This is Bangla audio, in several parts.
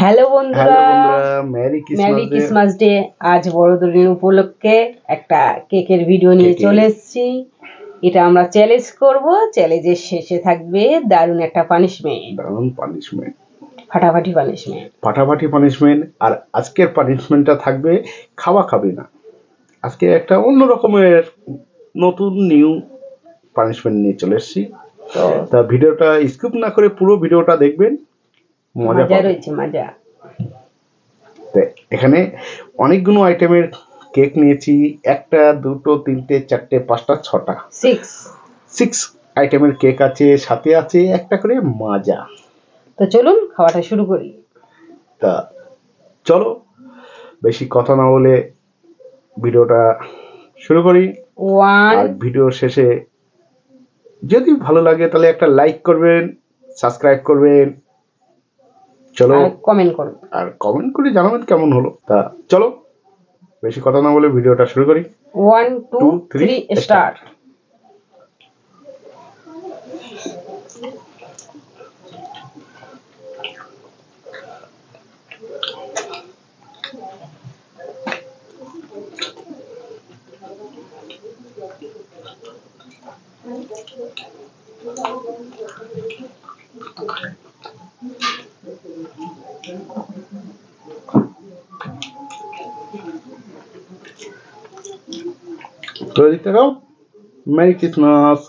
হ্যালো বন্ধুরা, merry merry Christmas Christmas day. আজ বড়দিন উপলক্ষে একটা কেকের ভিডিও নিয়ে চলে এসেছি। এটা আমরা চ্যালেঞ্জ করব। চ্যালেঞ্জের শেষে থাকবে দারুণ একটা পানিশমেন্ট, ফাটাফাটি পানিশমেন্ট। আর আজকের পানিশমেন্টটা থাকবে খাওয়া খাবে না। আজকে একটা অন্য রকমের নতুন নিউ পানিশমেন্ট নিয়ে চলে এসেছি। তা ভিডিওটা স্কিপ না করে পুরো ভিডিওটা দেখবেন, মজা রয়েছে মজা। এখানে অনেকগুলো আইটেমের কেক নিয়েছি, একটা দুটো তিনটে চারটে পাঁচটা ছটা, সিক্স আইটেমের কেক আছে, সাথে আছে একটা করে মাজা। তো চলুন খাওয়াটা শুরু করি। তা চলো বেশি কথা না বলে ভিডিওটা শুরু করি। আর ভিডিও শেষে যদি ভালো লাগে তাহলে একটা লাইক করবেন, সাবস্ক্রাইব করবেন, চলো আর কমেন্ট করে জানাবেন কেমন হলো। তা চলো বেশি কথা না বলে ভিডিওটা শুরু করি। 1 2 3 স্টার্ট। তো দেখতে দাও, মেরি ক্রিসমাস।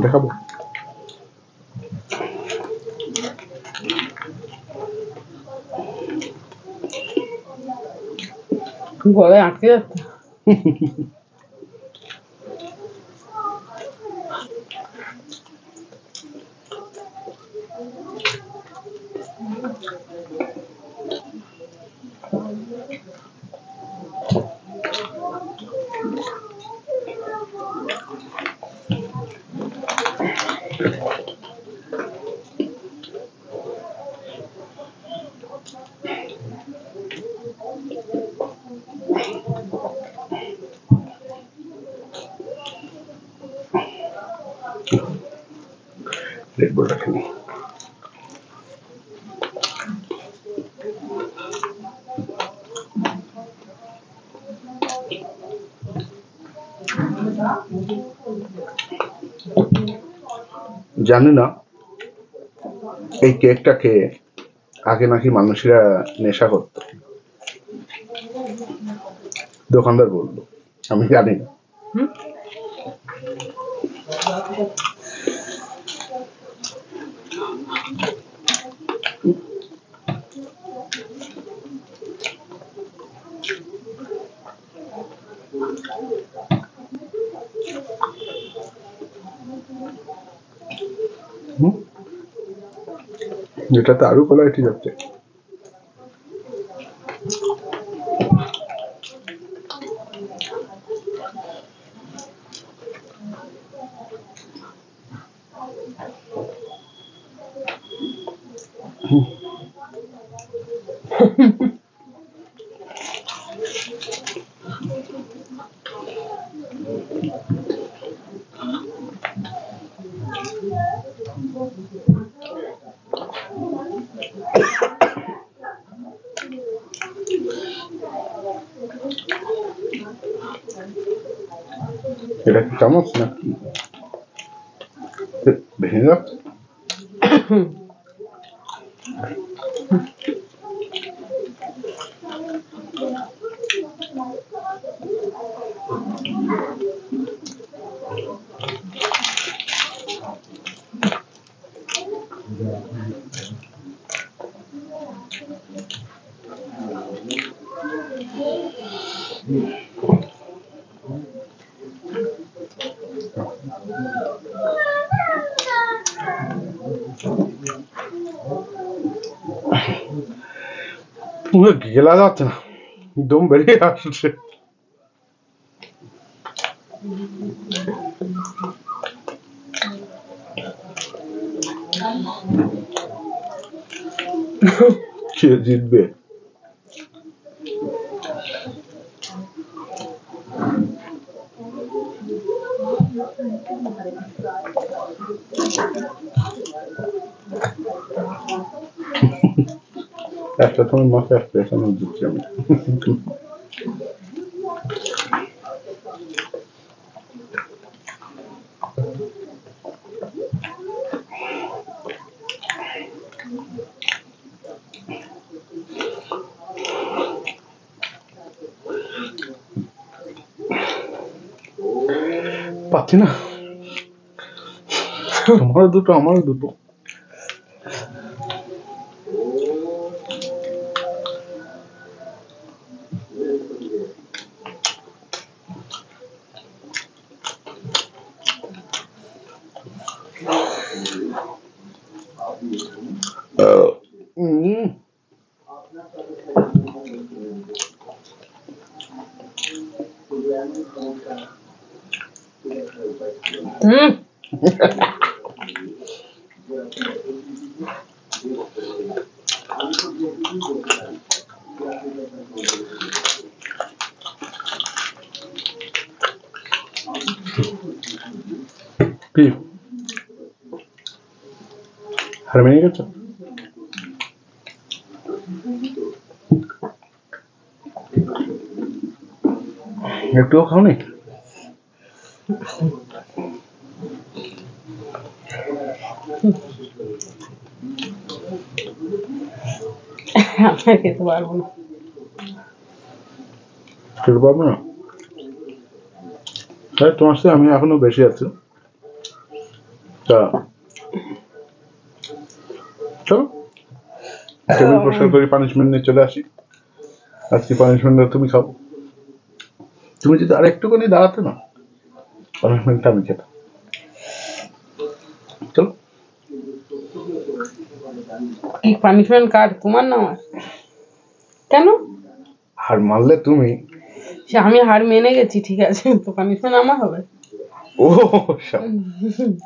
দেখাবো গলায় আটকে যাচ্ছে। দেখবো রাখিনি। জানি না এই কেকটা খেয়ে আগে নাকি মানুষেরা নেশা করত, দোকানদার বললো, আমি জানি না। এটাতে আরো কোয়ালিটি যাচ্ছে। এটা কি চামচ নাকি ভেঙে যাচ্ছে? পুরো গেলা যাচ্ছে না, দম বেরিয়ে আসছে। কে জিতবে? একটা তোমার মাথায় আসবে, এখানে দিচ্ছি আমি। পাচ্ছি না, তোমারও দুটো আমারও দুটো। কি হার মেনে গেছো? একটুও খাওনি? খেতে পারবো না। খেতে পারবো না? তাই তোমার সাথে আমি এখনো বেশি আছি। তা চলো টেবিল পরিষ্কার করি, পানিশমেন্ট নিয়ে চলে আসি। আজকে পানিশমেন্টটা তুমি খাও। তুমি যদি আর একটুখানি দাঁড়াতে না, পানিশমেন্টটা আমি খেতাম। চলো। পানিশমেন্ট কার, তোমার না আমার? কেন? হার মারলে তুমি। সে আমি হার মেনে গেছি, ঠিক আছে, তো পানিশমেন্ট আমার হবে। ও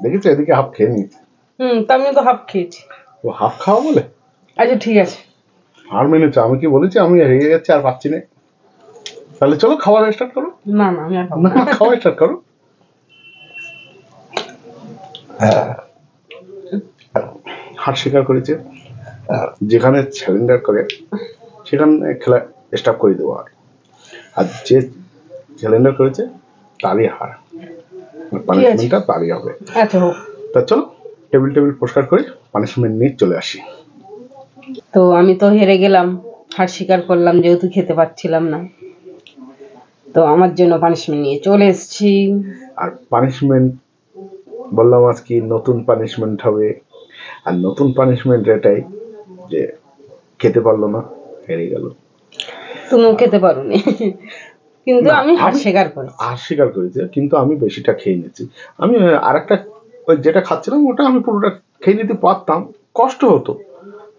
দেখেছো, এদিকে হাফ খেয়ে নিয়েছি। তা আমি তো হাফ খেয়েছি। ও হাফ খাওয়া বলে? আচ্ছা ঠিক আছে, হার মেনেছো। আমি কি বলেছি আমি হেরে যাচ্ছি আর পাচ্ছি না? তাহলে চলো খাওয়া স্টার্ট করো। না না আমি আর খাবো না, না। খাওয়া স্টার্ট করো। হার স্বীকার করেছে, যেখানে স্যালেন্ডার করে সেখানে খেলা স্টপ করে দেবো। আর যে স্যালেন্ডার করেছে তারই হার, পানিশমেন্টটা তারই হবে। আচ্ছা হোক। তা চলো টেবিল পরিষ্কার করে পানিশমেন্ট নিয়ে চলে আসি। তো আমি তো হেরে গেলাম, হার স্বীকার করলাম, যেহেতু খেতে পাচ্ছিলাম না, তো আমার জন্য পানিশমেন্ট নিয়ে চলে এসেছি। আর পানিশমেন্ট বললাম আজকে নতুন পানিশমেন্ট হবে। আর নতুন পানিশমেন্ট এটাই যে খেতে পারলো না, হেরে গেল। তুমিও খেতে পারোনি, কিন্তু আমি হার স্বীকার করেছি। হার স্বীকার করেছি, কিন্তু আমি বেশিটা খেয়ে নিয়েছি। আমি আর একটা ওই যেটা খাচ্ছিলাম ওটা আমি পুরোটা খেয়ে নিতে পারতাম, কষ্ট হতো,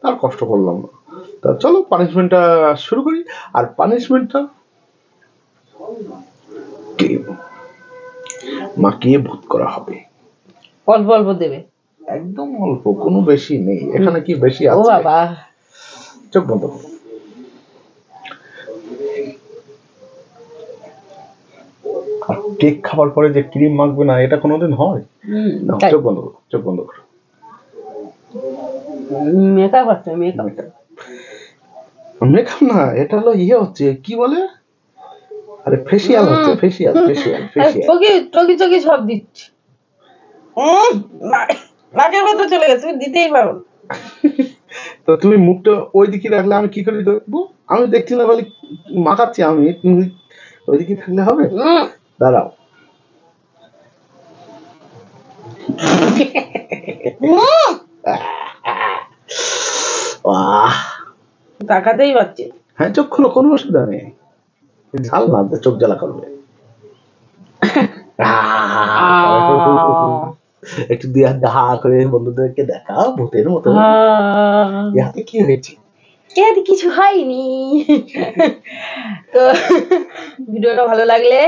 তার কষ্ট করলাম না। তা চলো পানিশমেন্টটা শুরু করি। আর পানিশমেন্টটা মাখিয়ে ভূত করা হবে। অল্প অল্প দেবে? একদম অল্প, কোনো বেশি নেই এখানে। কি বেশি ও আছে? বাবা, চোখ বন্ধ করো। আর কেক খাবার পরে যে ক্রিম মাখবে না, এটা কোনোদিন হয়? চোখ বন্ধ করো, চোখ বন্ধ করো। মেকআপ আছে, মেকআপ না, এটা হলো ইয়ে হচ্ছে, কি বলে, আরে ফেসিয়াল হচ্ছে, ফেসিয়াল। চকি চকি সব দিচ্ছি। নাকের ভেতর চলে গেছে, তুমি দিতেই পারো। তো তুমি মুখটা ওই দিকে রাখলে আমি কি করে দেখবো? আমি দেখছি না বলে মাখাচ্ছি আমি, তুমি ওই দিকে থাকলে হবে? দাঁড়াও। তাকাতেই পাচ্ছি। হ্যাঁ চোখ খুলো, কোনো অসুবিধা নেই, ঝাল না চোখ জ্বালা করবে। একটু দিয়া দা করে বন্ধুদেরকে দেখা ভূতের মতো। ইয়াতে কি হয়েছে? এতে কিছু হয়নি। তো ভিডিওটা ভালো লাগলে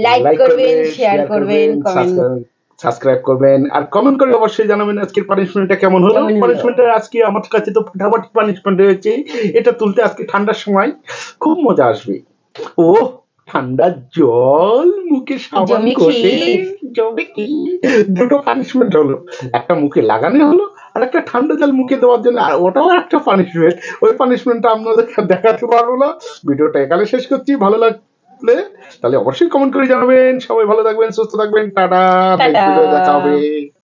লাইক করবেন, শেয়ার করবেন, কমেন্ট সাবস্ক্রাইব করবেন, আর কমেন্ট করে অবশ্যই জানাবেন আজকের পানিশমেন্টটা কেমন হলো। পানিশমেন্টটা আজকে আমার কাছে তো ফাটাফাটি পানিশমেন্ট হয়েছে, এটা তুলতে আজকে ঠান্ডার সময় খুব মজা আসবে। ও ঠান্ডা জল মুখে সাবান ঘষে জমে কি দুটো পানিশমেন্ট হলো, একটা মুখে লাগানো হলো আর একটা ঠান্ডা জল মুখে দেওয়ার জন্য, আর ওটাও একটা পানিশমেন্ট। ওই পানিশমেন্টটা আপনাদের দেখাতে পারবো না। ভিডিওটা এখানে শেষ করছি। ভালো লাগলে তাহলে অবশ্যই কমেন্ট করে জানাবেন। সবাই ভালো থাকবেন, সুস্থ থাকবেন, টাটা, নেক্সট ভিডিও দেখা হবে।